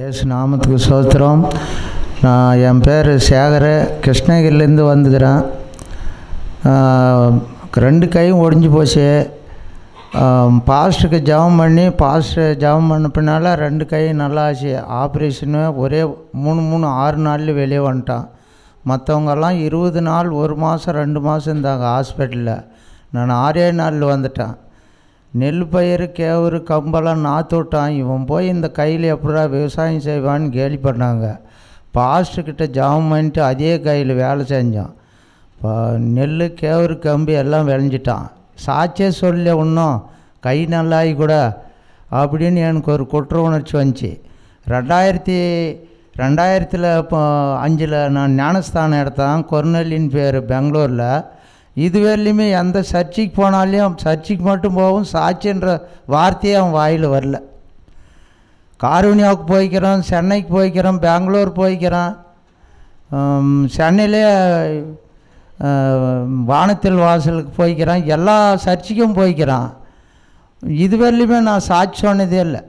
ஏசு நாமத்துக்கு ஸ்தோத்திரம். என் பேர் சேகர், கிருஷ்ணகிரிலேருந்து வந்துக்கிறேன். 2 கையும் ஒடிஞ்சு போச்சு. பாஸ்டருக்கு ஜெபம் பண்ணி ஜெபம் பண்ண பின்னால் 2 கையும் நல்லா ஆச்சு. ஆப்ரேஷனு ஒரே 6 நாளில் வெளியே வந்துட்டான். மற்றவங்கெல்லாம் 20 நாள், 1 மாதம், 2 மாதம் இருந்தாங்க ஹாஸ்பிட்டலில். நான் 6 நாளில் வந்துட்டேன். நெல் பயிர், கேவுரு, கம்பெல்லாம் நாற்று விட்டான். இவன் போய் இந்த கையில் எப்படா விவசாயம் செய்வான்னு கேலி பண்ணாங்க. பாஸ்டர்கிட்ட ஜெபம் பண்ணிட்டு அதே கையில் வேலை செஞ்சான். நெல், கேவுரு, கம்பு எல்லாம் விளைஞ்சிட்டான். சாட்சியே சொல்ல இன்னும் கை நல்லாகி கூட அப்படின்னு எனக்கு ஒரு குற்ற உணர்ச்சி வந்துச்சு. 2005 நான் ஞானஸ்தானம் எடுத்தேன். கொர்னலின் பேர், பெங்களூரில். இதுவரையிலுமே எந்த சர்ச்சுக்கு போனாலையும் சர்ச்சுக்கு மட்டும் போகும், சாட்சின்ற வார்த்தையே அவன் வாயில் வரல. கார்வனியாவுக்கு போய்க்கிறோம், சென்னைக்கு போய்க்கிறோம், பெங்களூர் போய்க்கிறோம். சென்னையிலே வானத்தில் வாசலுக்கு போய்க்கிறான். எல்லா சர்ச்சுக்கும் போய்க்கிறான். இதுவரையிலுமே நான் சாட்சி சொன்னதே இல்லை.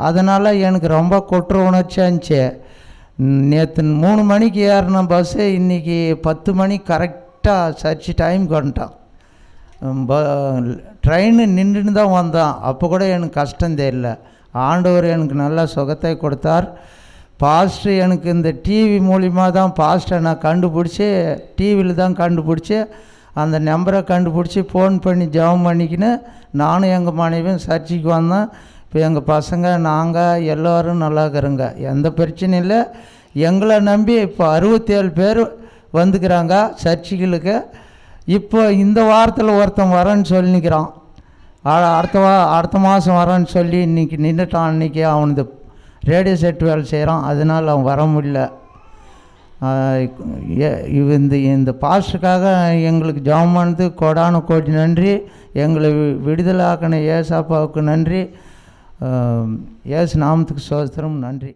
அதனால் எனக்கு ரொம்ப குற்ற உணர்ச்சியாக இருந்துச்சு. நேற்று 3 மணிக்கு ஏறின பஸ்ஸு இன்றைக்கி 10 மணிக்கு கரெக்டாக சர்ச்சு டைமுக்கு வந்துட்டான். ட்ரெயின் நின்றுன்னு தான் வந்தான். அப்போ கூட எனக்கு கஷ்டம் தெரியல. ஆண்டவர் எனக்கு நல்ல சுகத்தை கொடுத்தார். பாஸ்டர் எனக்கு இந்த டிவி மூலிமா தான் பாஸ்டரை நான் கண்டுபிடிச்சி, டிவியில் தான் கண்டுபிடிச்சி அந்த நம்பரை கண்டுபிடிச்சி ஃபோன் பண்ணி ஜெபம் பண்ணிக்கின்னு நானும் எங்கள் மனைவியும் சர்ச்சுக்கு வந்தேன். இப்போ எங்கள் பசங்க, நாங்கள் எல்லோரும் நல்லா இருக்கிறோங்க. எந்த பிரச்சனையும் இல்லை. எங்களை நம்பி இப்போ 67 பேர் வந்துக்கிறாங்க சர்ச்சுகளுக்கு. இப்போ இந்த வாரத்தில் ஒருத்தன் வரேன்னு சொல்லிக்கிறான். அடுத்த மாதம் வரேன்னு சொல்லி இன்றைக்கி நின்றுட்டான். அன்றைக்கி அவனுக்கு ரேடியோ செட் வேலை செய்கிறான். அதனால் அவன் வர முடியல. இந்த பாஸ்டருக்காக எங்களுக்கு ஜெபம் பண்ணது கோடான கோடி நன்றி. எங்களை விடுதலை ஆக்கின ஏசாப்பாவுக்கு நன்றி. ஏசு நாமத்துக்கு ஸ்தோத்திரம். நன்றி.